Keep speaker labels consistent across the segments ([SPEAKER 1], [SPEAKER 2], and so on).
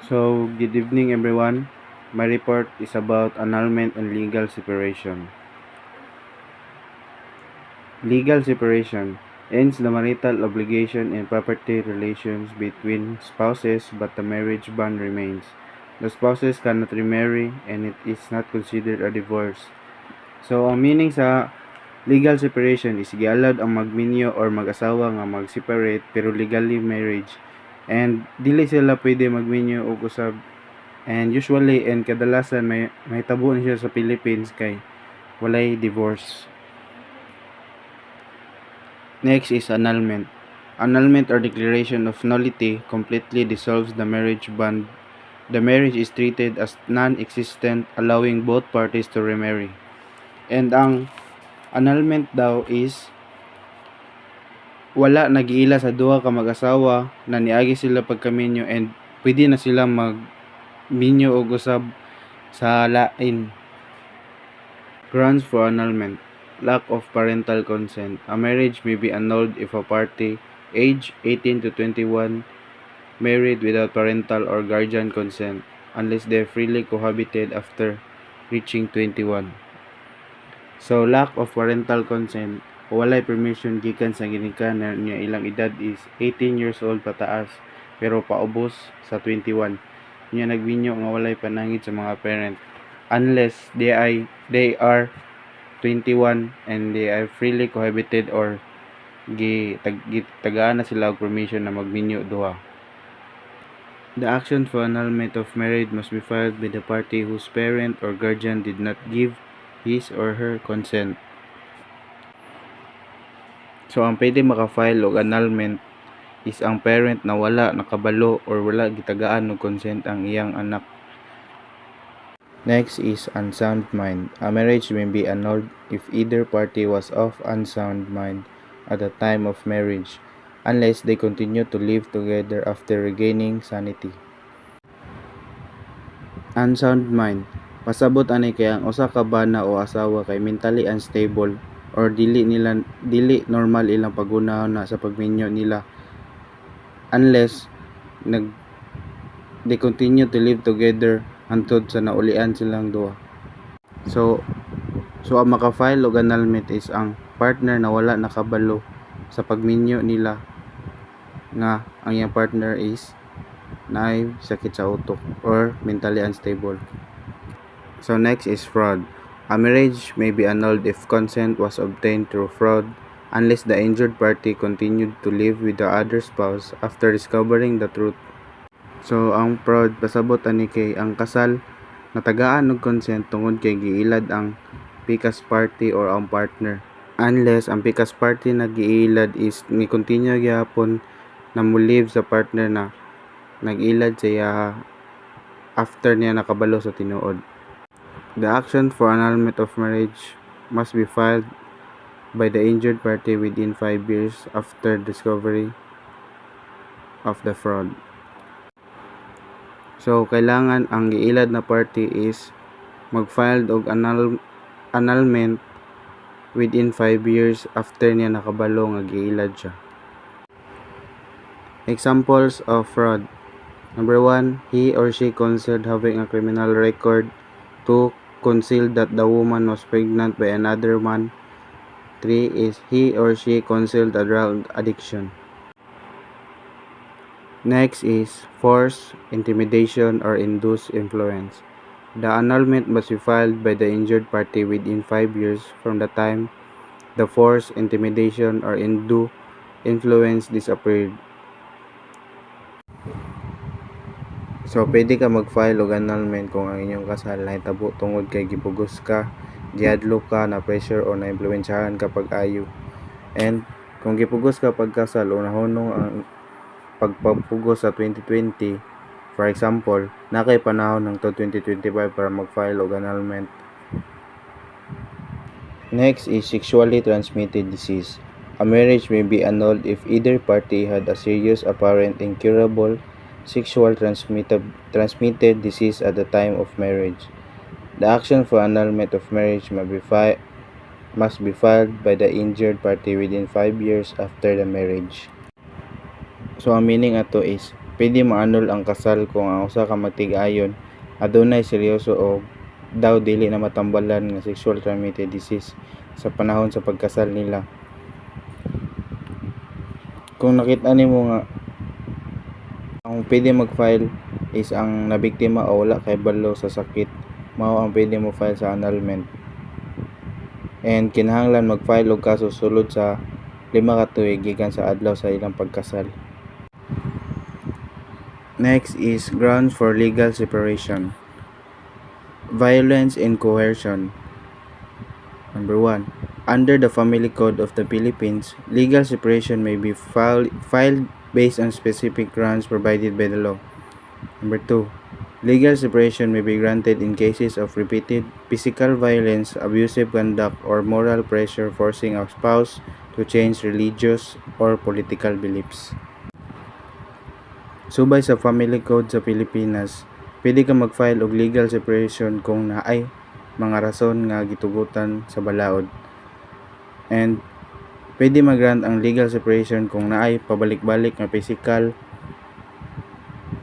[SPEAKER 1] So, good evening everyone. My report is about annulment and legal separation. Legal separation ends the marital obligation and property relations between spouses, but the marriage bond remains. The spouses cannot remarry and it is not considered a divorce. So, ang meaning sa legal separation is giallowed ang magminyo or mag-asawa nga mag-separate pero legally marriage. And dili sila pwede magminyo og usab. And usually and kadalasan may tabo na siya sa Philippines kay walay divorce. Next is annulment. Annulment or declaration of nullity completely dissolves the marriage bond. The marriage is treated as non-existent, allowing both parties to remarry. And ang annulment daw is wala nagiila sa duha ka mag-asawa na niagi sila pagkaminyo and pwede na sila magminyo og usab sa lain. Grounds for annulment: lack of parental consent. A marriage may be annulled if a party, age 18 to 21, married without parental or guardian consent, unless they freely cohabited after reaching 21. So, lack of parental consent, walay permission gikan sa ginikanan niya ilang edad is 18 years old pataas, pero paubos sa 21. Niya nagbinyo nga walay panangit sa mga parent, unless they are 21 and they are freely cohabited or gitagaan na sila og permission na magminyo duha. The action for annulment of marriage must be filed by the party whose parent or guardian did not give his or her consent. So, ang pwede maka-file og annulment is ang parent na wala nakabalo or wala gitagaan og consent ang iyang anak. Next is unsound mind. A marriage may be annulled if either party was of unsound mind at the time of marriage, unless they continue to live together after regaining sanity. Unsound mind. Pasabot ani kay ang usa ka bana o asawa kay mentally unstable or dili normal ilang paghunahon na sa pagminyo nila, unless they continue to live together hantod sa naulian silang duha. So ang maka-file og annulment is ang partner na wala nakabalo sa pagminyo nila nga ang iyang partner is naay sakit sa utok or mentally unstable. So next is fraud. A marriage may be annulled if consent was obtained through fraud, unless the injured party continued to live with the other spouse after discovering the truth. So ang fraud, pasabot ani kay ang kasal natagaan og consent tungod kay giilad ang pikas party or ang partner, unless ang pikas party na giilad is ni continue gyapon na mo live sa partner na nag-ilad siya after niya nakabalo sa tinuod. The action for annulment of marriage must be filed by the injured party within 5 years after discovery of the fraud. So, kailangan ang giilad na party is mag-file og annulment within 5 years after niya nakabalo nga giilad siya. Examples of fraud. Number 1, he or she concealed having a criminal record. 2, concealed that the woman was pregnant by another man. 3 is he or she concealed a drug addiction. Next is force, intimidation, or induced influence. The annulment must be filed by the injured party within 5 years from the time the force, intimidation, or undue influence disappeared. So, pwede ka mag-file og annulment kung ang inyong kasal nahitabo tungod kay gipugos ka, gihadlo ka, na pressure o na-impluwensyahan ka pag-ayo. And kung gipugos ka pagkasal o nahunong ang pagpapugos sa 2020, for example, nakay panahon ng 2025 para mag-file og annulment. Next is sexually transmitted disease. A marriage may be annulled if either party had a serious, apparent, incurable sexual transmitted disease at the time of marriage. The action for annulment of marriage must be filed by the injured party within 5 years after the marriage. So, ang meaning ato is pwede ma-annul ang kasal kung ang usa ka magtig-ayon adunay seryoso o daw dili na matambalan nga sexual transmitted disease sa panahon sa pagkasal nila. Kung nakita nimo nga ang pwede mag-file is ang nabiktima o wala kay balo sa sakit, mao ang pwede mo file sa annulment. And kinahanglan mag-file og kaso sulod sa 5 ka tuig gikan sa adlaw sa ilang pagkasal. Next is grounds for legal separation. Violence and coercion. Number 1. Under the Family Code of the Philippines, legal separation may be filed based on specific grounds provided by the law. Number 2. Legal separation may be granted in cases of repeated physical violence, abusive conduct, or moral pressure forcing a spouse to change religious or political beliefs. Subay sa Family Code sa Pilipinas, pwede ka mag-file og legal separation kung naay mga rason nga gitugutan sa balaod. And pwede mag-grant ang legal separation kung naay pabalik-balik nga physical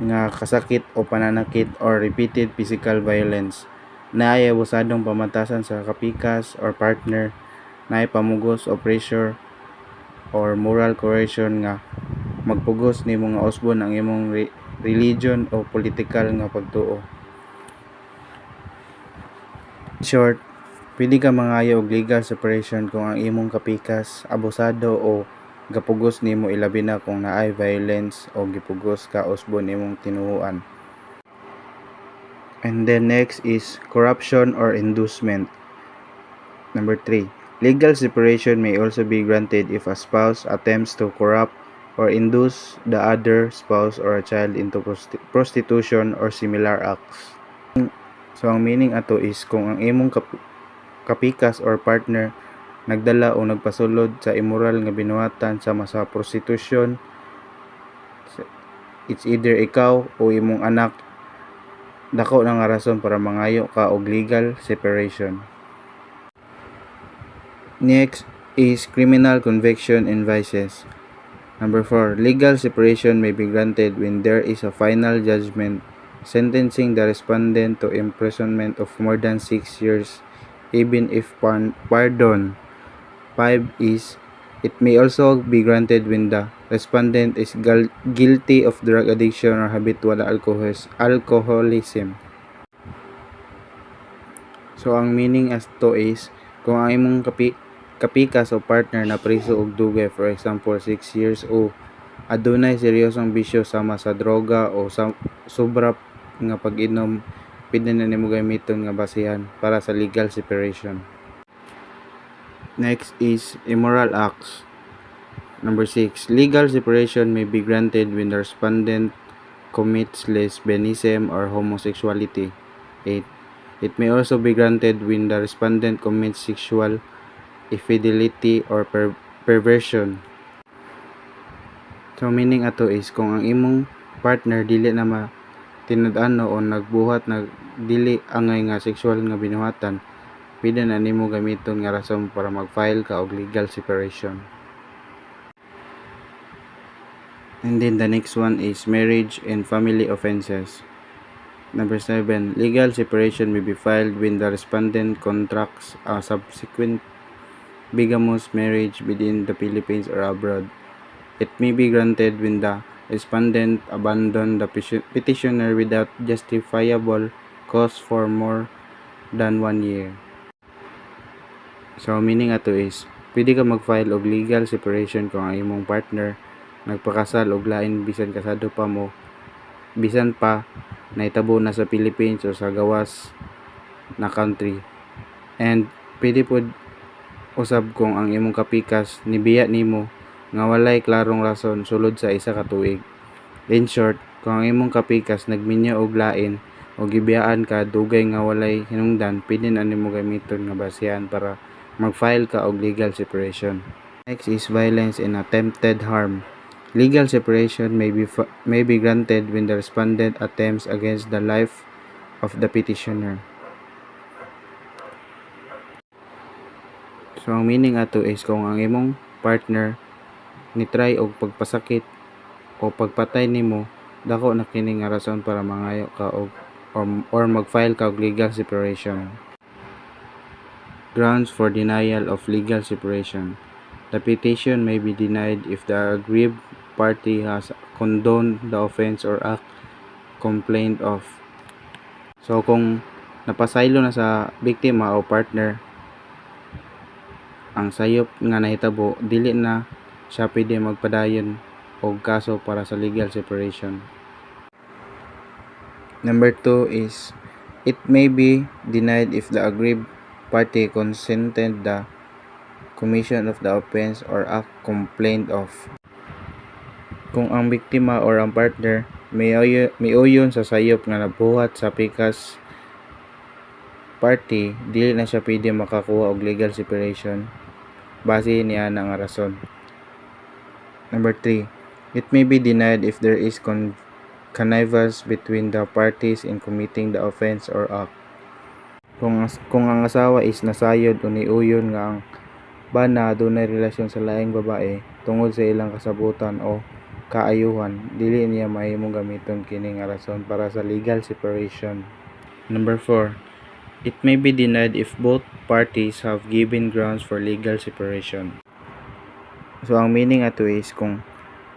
[SPEAKER 1] nga kasakit o pananakit or repeated physical violence, naay abusadong pamantasan sa kapikas or partner, naay pamugos o pressure or moral coercion nga magpugos nimo nga usbon ang imong religion o political nga pagtuo. In short, pwede ka mangayo og legal separation kung ang imong kapikas abusado o gapugos nimo, ilabi na kung naay violence o gipugos ka usbon imong tinuoan. And then next is corruption or inducement. Number 3. Legal separation may also be granted if a spouse attempts to corrupt or induce the other spouse or a child into prostitution or similar acts. So ang meaning ato is kung ang imong kapikas or partner nagdala o nagpasulod sa immoral nga binuhatan sama sa prostitution, it's either ikaw o imong anak, dako na nga rason para mangayo ka og legal separation. Next is criminal conviction and vices. Number 4. Legal separation may be granted when there is a final judgment sentencing the respondent to imprisonment of more than 6 years, even if pardon. 5 is it may also be granted when the respondent is guilty of drug addiction or habitual alcoholism. So ang meaning as to is kung ang imong kapikas o partner na priso og dugay, for example 6 years, o adunay seryosong bisyo sama sa droga o sobra nga pag-inom, pwede na nimo gamiton nga basihan para sa legal separation. Next is immoral acts. Number 6. Legal separation may be granted when the respondent commits lesbianism or homosexuality. 8. It may also be granted when the respondent commits sexual infidelity or perversion. So meaning ato is kung ang imong partner dili na tinud-ano o nagbuhat dili angay nga sexual nga binuhatan, pwede na nimo gamiton nga rason para mag-file ka og legal separation. And then the next one is marriage and family offenses. Number 7. Legal separation may be filed when the respondent contracts a subsequent bigamous marriage within the Philippines or abroad. It may be granted when the respondent abandoned the petitioner without justifiable cause for more than 1 year. So meaning ato is pwede ka mag-file og legal separation kung ang imong partner nagpakasal og lain bisan kasado pa mo, bisan pa naitabo na sa Philippines o sa gawas na country. And pwede pod usab kung ang imong kapikas nibiya nimo nga walay klarong rason sulod sa 1 ka tuig. In short, kung ang imong kapikas nagminyo og lain o gibiyaan ka dugay nga walay hinungdan, pwede na nimo gamiton nga basihan para mag-file ka og legal separation. Next is violence and attempted harm. Legal separation may be granted when the respondent attempts against the life of the petitioner. So ang meaning ato is kung ang imong partner ni try og pagpasakit o pagpatay nimo dako na kini nga rason para mangayo ka or mag-file ka og legal separation. Grounds for denial of legal separation. The petition may be denied if the aggrieved party has condoned the offense or act complained of. So kung napasaylo na sa biktima o partner ang sayop nga nahitabo, dili na siya pwede magpadayon og kaso para sa legal separation. Number 2 is it may be denied if the aggrieved party consented the commission of the offense or act complained of. Kung ang biktima or ang partner miuyon sa sayop nga nabuhat sa pikas party, dili na siya pwede makakuha og legal separation base niya nga rason. Number 3, it may be denied if there is connivance between the parties in committing the offense or act. Kung ang asawa is nasayod o niuyon nga ang bana adunay relasyon sa laing babae tungod sa ilang kasabutan o kaayuhan, dili niya mahimong gamiton kini nga rason para sa legal separation. Number 4, it may be denied if both parties have given grounds for legal separation. So ang meaning ato is kung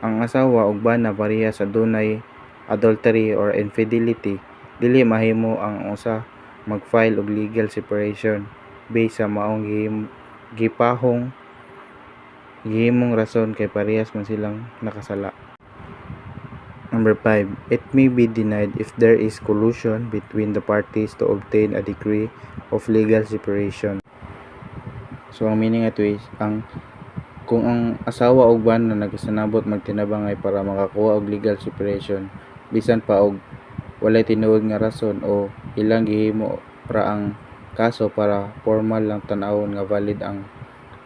[SPEAKER 1] ang asawa ug bana parehas adunay adultery or infidelity, dili mahimo ang usa mag-file og legal separation based sa maong gihimong rason kay parehas man silang nakasala. Number 5, it may be denied if there is collusion between the parties to obtain a decree of legal separation. So ang meaning ato is kung ang asawa ug bana nagasanabot magtinabangay para makakuha og legal separation bisan pa og walay tinuod nga rason o ilang gihimo ra ang kaso para formal lang tan-awon nga valid ang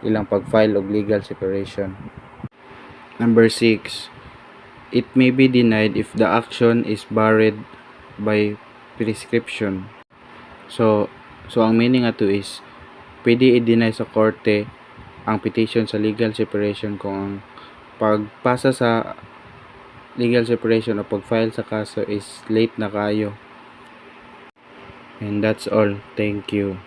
[SPEAKER 1] ilang pag-file og legal separation. Number 6, it may be denied if the action is barred by prescription. So ang meaning ato is pwede i-deny sa korte ang petition sa legal separation kung ang pagpasa sa legal separation o pag-file sa kaso is late na kayo. And that's all. Thank you.